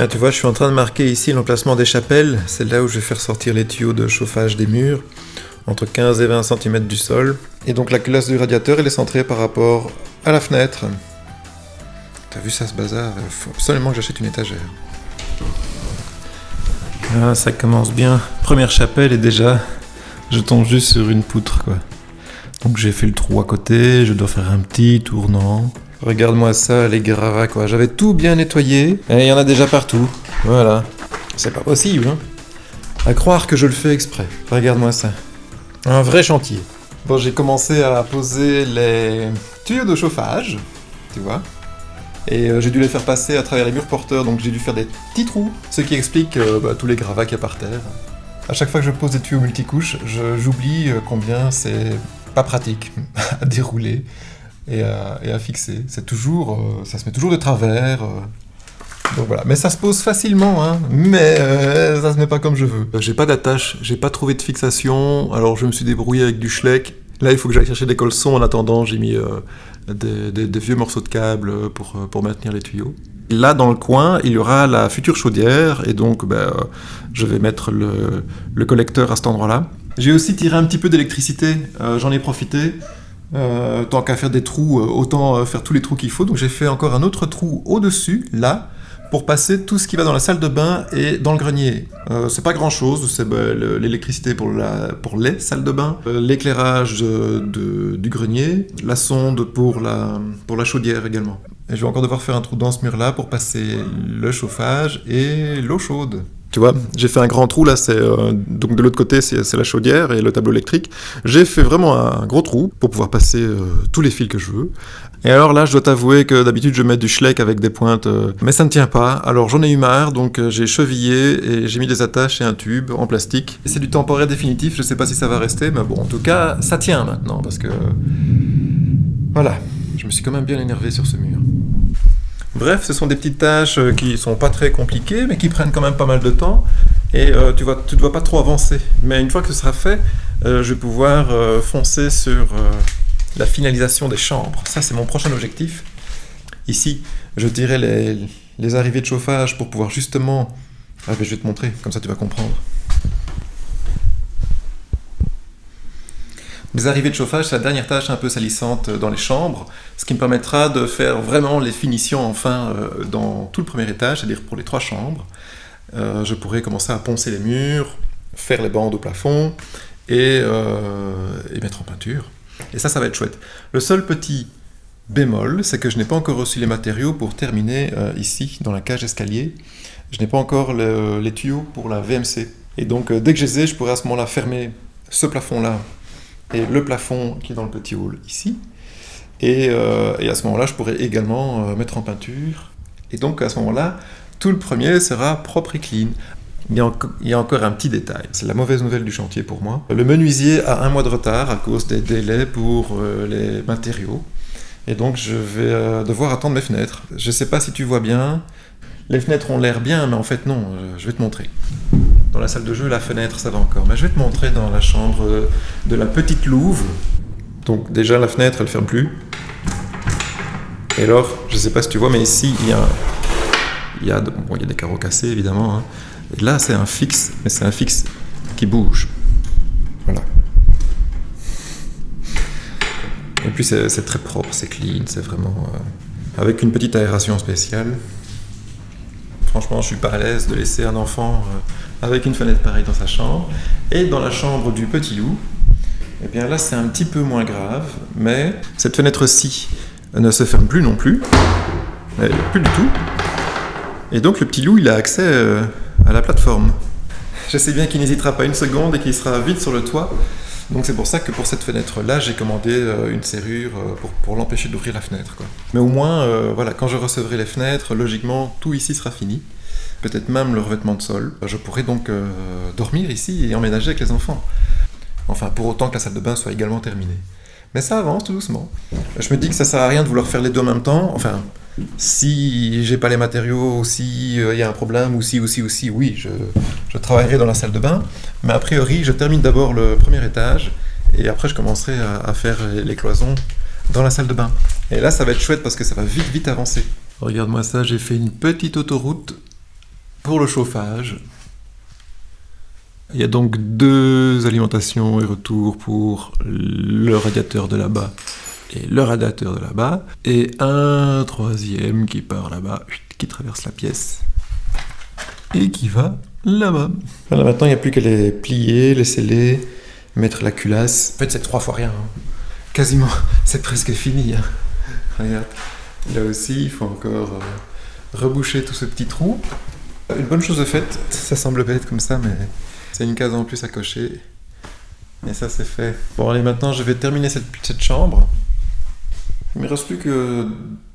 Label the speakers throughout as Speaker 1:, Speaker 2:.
Speaker 1: Ah, tu vois, je suis en train de marquer ici l'emplacement des chapelles. C'est là où je vais faire sortir les tuyaux de chauffage des murs, entre 15 et 20 cm du sol. Et donc la culasse du radiateur, elle est centrée par rapport à la fenêtre. T'as vu ça, ce bazar? Il faut absolument que j'achète une étagère. Ah, ça commence bien. Première chapelle et déjà, je tombe juste sur une poutre, quoi. Donc j'ai fait le trou à côté, je dois faire un petit tournant. Regarde-moi ça, les gravats, quoi. J'avais tout bien nettoyé, et il y en a déjà partout. Voilà. C'est pas possible, hein. À croire que je le fais exprès. Regarde-moi ça. Un vrai chantier. Bon, j'ai commencé à poser les tuyaux de chauffage, tu vois. Et j'ai dû les faire passer à travers les murs porteurs, donc j'ai dû faire des petits trous. Ce qui explique tous les gravats qu'il y a par terre. À chaque fois que je pose des tuyaux multicouches, j'oublie combien c'est pas pratique à dérouler et à fixer. C'est toujours, ça se met toujours de travers. Donc voilà, mais ça se pose facilement, hein, mais ça se met pas comme je veux. J'ai pas d'attache, j'ai pas trouvé de fixation, alors je me suis débrouillé avec du schleck. Là, il faut que j'aille chercher des colsons. En attendant, j'ai mis des vieux morceaux de câble pour maintenir les tuyaux. Là, dans le coin, il y aura la future chaudière, et donc je vais mettre le collecteur à cet endroit-là. J'ai aussi tiré un petit peu d'électricité, j'en ai profité. Tant qu'à faire des trous, autant faire tous les trous qu'il faut. Donc j'ai fait encore un autre trou au-dessus, là, pour passer tout ce qui va dans la salle de bain et dans le grenier. C'est pas grand-chose, c'est l'électricité pour les salles de bain, l'éclairage du grenier, la sonde pour la chaudière également. Et je vais encore devoir faire un trou dans ce mur-là pour passer le chauffage et l'eau chaude. Tu vois, j'ai fait un grand trou là, donc de l'autre côté c'est la chaudière et le tableau électrique. J'ai fait vraiment un gros trou pour pouvoir passer tous les fils que je veux. Et alors là, je dois t'avouer que d'habitude je mets du schleck avec des pointes, mais ça ne tient pas. Alors j'en ai eu marre, donc j'ai chevillé et j'ai mis des attaches et un tube en plastique. Et c'est du temporaire définitif, je sais pas si ça va rester, mais bon, en tout cas, ça tient maintenant, parce que... Voilà, je me suis quand même bien énervé sur ce mur. Bref, ce sont des petites tâches qui sont pas très compliquées, mais qui prennent quand même pas mal de temps. Et tu ne dois pas trop avancer. Mais une fois que ce sera fait, je vais pouvoir foncer sur la finalisation des chambres. Ça, c'est mon prochain objectif. Ici, je dirais les arrivées de chauffage pour pouvoir justement... Ah, ben, je vais te montrer, comme ça tu vas comprendre. Les arrivées de chauffage, c'est la dernière tâche un peu salissante dans les chambres, ce qui me permettra de faire vraiment les finitions enfin dans tout le premier étage, c'est-à-dire pour les 3 chambres. Je pourrai commencer à poncer les murs, faire les bandes au plafond et mettre en peinture. Et ça va être chouette. Le seul petit bémol, c'est que je n'ai pas encore reçu les matériaux pour terminer ici, dans la cage escalier. Je n'ai pas encore les tuyaux pour la VMC. Et donc, dès que je les ai, je pourrai à ce moment-là fermer ce plafond-là et le plafond qui est dans le petit hall ici. Et à ce moment-là, je pourrais également mettre en peinture. Et donc, à ce moment-là, tout le premier sera propre et clean. Il y a encore un petit détail. C'est la mauvaise nouvelle du chantier pour moi. Le menuisier a 1 mois de retard à cause des délais pour les matériaux. Et donc, je vais devoir attendre mes fenêtres. Je ne sais pas si tu vois bien. Les fenêtres ont l'air bien, mais en fait, non. Je vais te montrer. Dans la salle de jeu, la fenêtre, ça va encore. Mais je vais te montrer dans la chambre de la petite louve. Donc déjà, la fenêtre, elle ne ferme plus. Et alors, je ne sais pas si tu vois, mais ici, il y a des carreaux cassés, évidemment. Hein. Et là, c'est un fixe, mais c'est un fixe qui bouge. Voilà. Et puis, c'est très propre, c'est clean, c'est vraiment... avec une petite aération spéciale. Franchement, je suis pas à l'aise de laisser un enfant... avec une fenêtre pareille dans sa chambre. Et dans la chambre du petit loup, eh bien là c'est un petit peu moins grave, mais cette fenêtre-ci ne se ferme plus non plus, plus du tout. Et donc le petit loup il a accès à la plateforme. Je sais bien qu'il n'hésitera pas une seconde et qu'il sera vite sur le toit. Donc c'est pour ça que pour cette fenêtre-là, j'ai commandé une serrure pour l'empêcher d'ouvrir la fenêtre, quoi. Mais au moins, voilà, quand je recevrai les fenêtres, logiquement tout ici sera fini. Peut-être même le revêtement de sol. Je pourrais donc dormir ici et emménager avec les enfants. Enfin, pour autant que la salle de bain soit également terminée. Mais ça avance tout doucement. Je me dis que ça sert à rien de vouloir faire les deux en même temps. Enfin, si j'ai pas les matériaux, ou si y a un problème, ou si, oui, je travaillerai dans la salle de bain. Mais a priori, je termine d'abord le premier étage et après je commencerai à faire les cloisons dans la salle de bain. Et là, ça va être chouette parce que ça va vite avancer. Regarde-moi ça, j'ai fait une petite autoroute Pour le chauffage, il y a donc 2 alimentations et retours pour le radiateur de là-bas et le radiateur de là-bas, et un 3e qui part là-bas, qui traverse la pièce et qui va là-bas. Voilà, maintenant il n'y a plus qu'à les plier, les sceller, mettre la culasse. En fait, c'est 3 fois rien. Quasiment, c'est presque fini. Regarde, là aussi, il faut encore reboucher tout ce petit trou. Une bonne chose de faite, ça semble bête comme ça, mais c'est une case en plus à cocher. Et ça, c'est fait. Bon, allez, maintenant, je vais terminer cette chambre. Il ne me reste plus que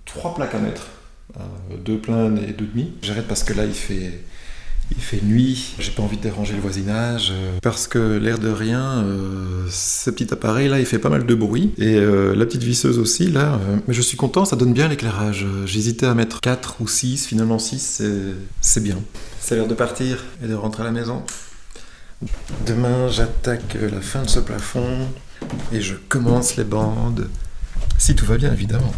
Speaker 1: 3 plaques à mettre. 2 pleins et 2 demi. J'arrête parce que là, il fait nuit. J'ai pas envie de déranger le voisinage. Parce que l'air de rien, ce petit appareil là, il fait pas mal de bruit. Et la petite visseuse aussi, là. Mais je suis content, ça donne bien l'éclairage. J'hésitais à mettre 4 ou 6. Finalement 6, c'est bien. C'est l'heure de partir et de rentrer à la maison. Demain, j'attaque la fin de ce plafond. Et je commence les bandes. Si tout va bien, évidemment.